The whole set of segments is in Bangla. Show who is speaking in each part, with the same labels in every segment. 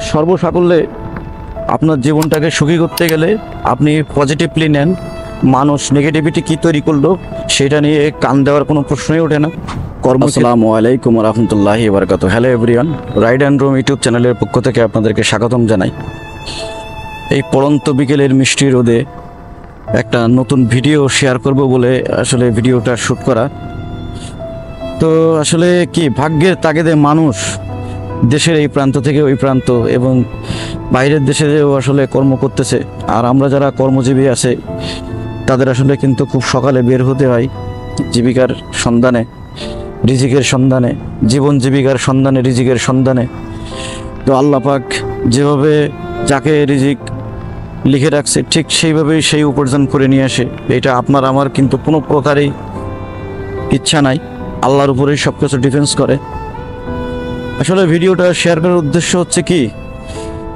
Speaker 1: সর্বসাকল্যে আপনার জীবনটাকে সুখী করতে গেলে আপনি পজিটিভলি নেন। মানুষ নেগেটিভিটি কী তৈরি করলো সেটা নিয়ে কান দেওয়ার কোনো প্রশ্নই ওঠে না। আসসালামু আলাইকুম রহমতুল্লাহি বারাকাতু। Hello everyone, ride and roam YouTube চ্যানেলের পক্ষ থেকে আপনাদেরকে স্বাগতম জানাই। এই পড়ন্ত বিকেলের মিষ্টি রোদে একটা নতুন ভিডিও শেয়ার করব বলে আসলে ভিডিওটা শ্যুট করা। তো আসলে কি ভাগ্যের তাগিদে মানুষ দেশের এই প্রান্ত থেকে ওই প্রান্ত এবং বাইরের দেশে যেও আসলে কর্ম করতেছে। আর আমরা যারা কর্মজীবী আছে তাদের আসলে কিন্তু খুব সকালে বের হতে হয় জীবিকার সন্ধানে, রিজিকের সন্ধানে, জীবন জীবিকার সন্ধানে, রিজিকের সন্ধানে। তো আল্লাহ পাক যেভাবে যাকে রিজিক লিখে রাখছে ঠিক সেইভাবেই সেই উপার্জন করে নিয়ে আসে। এটা আপনার আমার কিন্তু কোনো প্রকারই ইচ্ছা নাই, আল্লাহর উপরেই সব কিছু ডিফেন্স করে। আসলে ভিডিওটা শেয়ার করার উদ্দেশ্য হচ্ছে কি,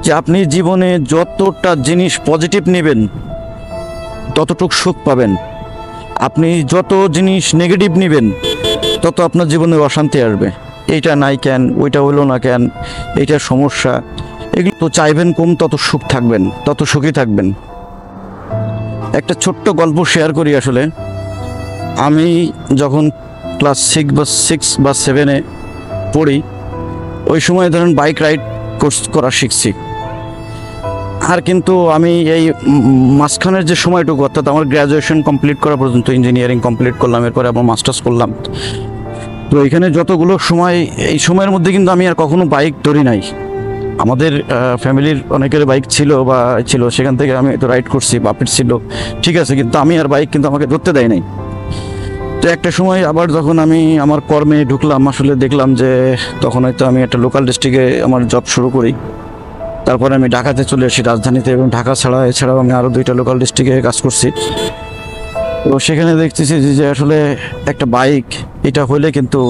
Speaker 1: যে আপনি জীবনে যতটা জিনিস পজিটিভ নেবেন ততটুক সুখ পাবেন। আপনি যত জিনিস নেগেটিভ নেবেন তত আপনার জীবনে অশান্তি আসবে। এইটা নাই কেন, ওইটা হইলো না কেন, এইটার সমস্যা, এগুলো তো চাইবেন কম, তত সুখ থাকবেন, তত সুখী থাকবেন। একটা ছোট্ট গল্প শেয়ার করি। আসলে আমি যখন ক্লাস 6 বা 7-এ পড়ি, ওই সময় ধরেন বাইক রাইড করা শিখছি। আর কিন্তু আমি এই মাঝখানের যে সময়টুকু, অর্থাৎ আমার গ্র্যাজুয়েশন কমপ্লিট করা পর্যন্ত, ইঞ্জিনিয়ারিং কমপ্লিট করলাম, এরপরে আমার মাস্টার্স করলাম। তো এখানে যতগুলো সময়, এই সময়ের মধ্যে কিন্তু আমি আর কখনো বাইক ধরি নাই। আমাদের ফ্যামিলির অনেকের বাইক ছিল বা ছিল, সেখান থেকে আমি তো রাইড করছি, বাপের ছিল, ঠিক আছে, কিন্তু আমি আর বাইক কিন্তু আমাকে ধরতে দেয় নাই। তো একটা সময় আবার যখন আমি আমার কর্মে ঢুকলাম, আসলে দেখলাম যে তখন হয়তো আমি একটা লোকাল ডিস্ট্রিক্টে আমার জব শুরু করি। তারপরে আমি ঢাকাতে চলে আসি, রাজধানীতে, এবং ঢাকা এছাড়াও আমি আরও 2টা লোকাল ডিস্ট্রিক্টে কাজ করছি। তো সেখানে দেখতেছি যে আসলে একটা বাইক এটা হলে কিন্তু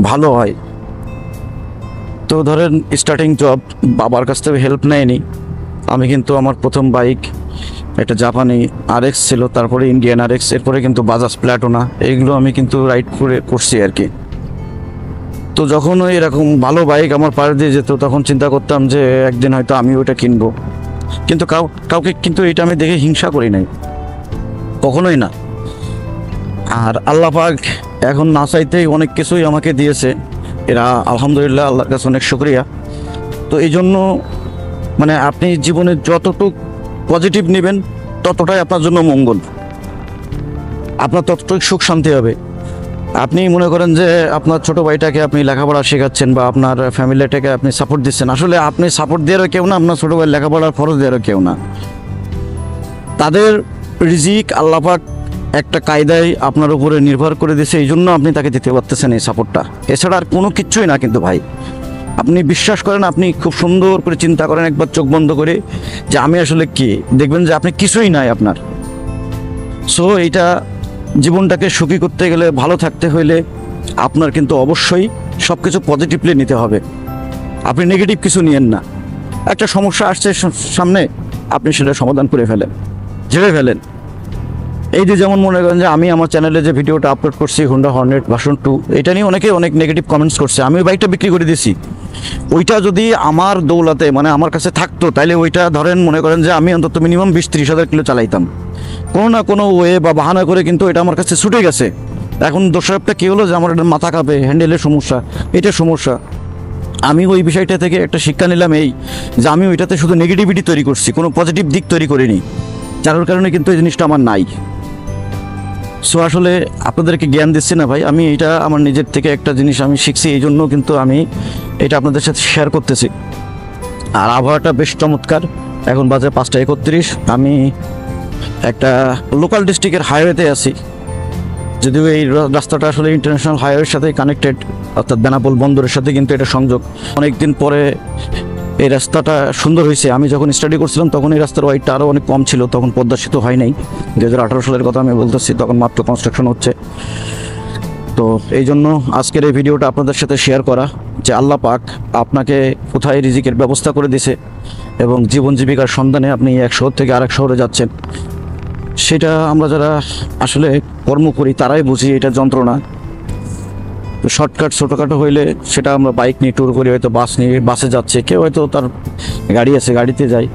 Speaker 1: ভালো হয়। তো ধরেন স্টার্টিং জব, বাবার কাছ থেকে হেল্প নেয়নি। আমি কিন্তু আমার প্রথম বাইক একটা জাপানি RX ছিল, তারপরে ইন্ডিয়ান RX, এরপরে কিন্তু বাজাজ প্ল্যাটোনা, এইগুলো আমি কিন্তু রাইড করছি আর কি। তো যখন ওই এরকম ভালো বাইক আমার পাড়ে দিয়ে যেত, তখন চিন্তা করতাম যে একদিন হয়তো আমি ওইটা কিনবো। কিন্তু কাউকে কিন্তু এটা আমি দেখে হিংসা করি নাই, কখনোই না। আর আল্লাহ পাক এখন না চাইতেই অনেক কিছুই আমাকে দিয়েছে, এরা আলহামদুলিল্লাহ, আল্লাহর কাছে অনেক শুকরিয়া। তো এই জন্য মানে আপনি জীবনে যতটুকু পজিটিভ নেবেন ততটাই আপনার জন্য মঙ্গল, আপনার ততটুকু সুখ শান্তি হবে। আপনি মনে করেন যে আপনার ছোটো ভাইটাকে আপনি লেখাপড়া শেখাচ্ছেন বা আপনার ফ্যামিলিটাকে আপনি সাপোর্ট দিচ্ছেন, আসলে আপনি সাপোর্ট দেওয়ারও কেউ না, আপনার ছোটো ভাই লেখাপড়ার খরচ দেওয়ারও কেউ না। তাদের রিজিক আল্লাহ পাক একটা কায়দায় আপনার উপরে নির্ভর করে দিয়েছে, এই জন্য আপনি তাকে দিতে পারতেছেন এই সাপোর্টটা, এছাড়া আর কোনো কিচ্ছুই না। কিন্তু ভাই, আপনি বিশ্বাস করেন, আপনি খুব সুন্দর করে চিন্তা করেন একবার চোখ বন্ধ করে, যে আমি আসলে কি, দেখবেন যে আপনি কিছুই নাই আপনার। সো এইটা জীবনটাকে সুখী করতে গেলে, ভালো থাকতে হইলে আপনার কিন্তু অবশ্যই সব কিছু পজিটিভলি নিতে হবে। আপনি নেগেটিভ কিছু নিয়েন না। একটা সমস্যা আসছে সামনে, আপনি সেটা সমাধান করে ফেলেন, ঝেড়ে ফেলেন। এই যে যেমন মনে করেন যে আমি আমার চ্যানেলে যে ভিডিওটা আপলোড করছি হোন্ডা হর্নেট ভার্সন 2, এটা নিয়ে অনেক নেগেটিভ কমেন্টস করছে। আমি ওই বাইকটা বিক্রি করে দিয়েছি। ওইটা যদি আমার দৌলাতে, মানে আমার কাছে থাকতো, তাহলে ওইটা ধরেন মনে করেন যে আমি অন্তত মিনিমাম 20-30 হাজার কিলো চালাইতাম, কোনো না কোনো ওয়ে বা বাহানা করে, কিন্তু এটা আমার কাছে ছুটে গেছে। এখন দোষারটা কী হলো, যে আমার একটা মাথা কাঁপে, হ্যান্ডেলের সমস্যা, এটা সমস্যা। আমি ওই বিষয়টা থেকে একটা শিক্ষা নিলাম, এই যে আমি ওইটাতে শুধু নেগেটিভিটি তৈরি করছি, কোনো পজিটিভ দিক তৈরি করিনি, যার কারণে কিন্তু এই জিনিসটা আমার নাই। সো আসলে আপনাদেরকে জ্ঞান দিচ্ছি না ভাই, আমি এটা আমার নিজের থেকে একটা জিনিস আমি শিখছি, এই জন্য কিন্তু আমি এটা আপনাদের সাথে শেয়ার করতেছি। আর আবহাওয়াটা বেশ চমৎকার। এখন বাজে 5টা 31। আমি একটা লোকাল ডিস্ট্রিক্টের হাইওয়েতে আছি, যদিও এই রাস্তাটা আসলে ইন্টারন্যাশনাল হাইওয়ের সাথে কানেক্টেড, অর্থাৎ বেনাপোল বন্দরের সাথে কিন্তু এটা সংযোগ। অনেকদিন পরে এই রাস্তাটা সুন্দর হয়েছে। আমি যখন স্টাডি করছিলাম তখন এই রাস্তার ওয়াইডটা আরও অনেক কম ছিল, তখন পদ্মা সেতু হয় নাই, 2018 সালের কথা আমি বলতেছি, তখন মাত্র কনস্ট্রাকশন হচ্ছে। তো এই জন্য আজকের এই ভিডিওটা আপনাদের সাথে শেয়ার করা, যে আল্লাহ পাক আপনাকে কোথায় রিজিকের ব্যবস্থা করে দিছে এবং জীবন জীবিকার সন্ধানে আপনি এক শহর থেকে আরেক শহরে যাচ্ছেন। সেটা আমরা যারা আসলে কর্ম করি তারাই বুঝি এটা যন্ত্রণা। শর্টকাট ছোটোখাটো হইলে সেটা আমরা বাইক নিয়ে ট্যুর করি, হয়তো বাস নিয়ে বাসে যাচ্ছে, কেউ হয়তো তার গাড়ি আছে, গাড়িতে যাই।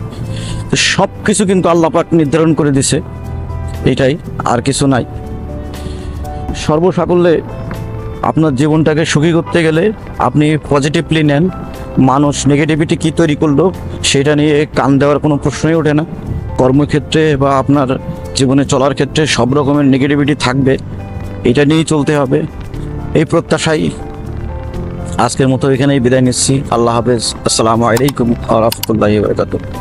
Speaker 1: তো সব কিছু কিন্তু আল্লাহ পাক নির্ধারণ করে দিছে, এটাই, আর কিছু নাই। সর্বসাকল্যে আপনার জীবনটাকে সুখী করতে গেলে আপনি পজিটিভলি নেন। মানুষ নেগেটিভিটি কী তৈরি করলো সেটা নিয়ে কান দেওয়ার কোনো প্রশ্নই ওঠে না। কর্মক্ষেত্রে বা আপনার জীবনে চলার ক্ষেত্রে সব রকমের নেগেটিভিটি থাকবে, এটা নিয়েই চলতে হবে। এই প্রত্যাশাই আজকের মতো এখানেই বিদায় নিচ্ছি। আল্লাহ হাফেজ। আসসালামু আলাইকুম ওয়া রাহমাতুল্লাহি ওয়া বারাকাতুহু।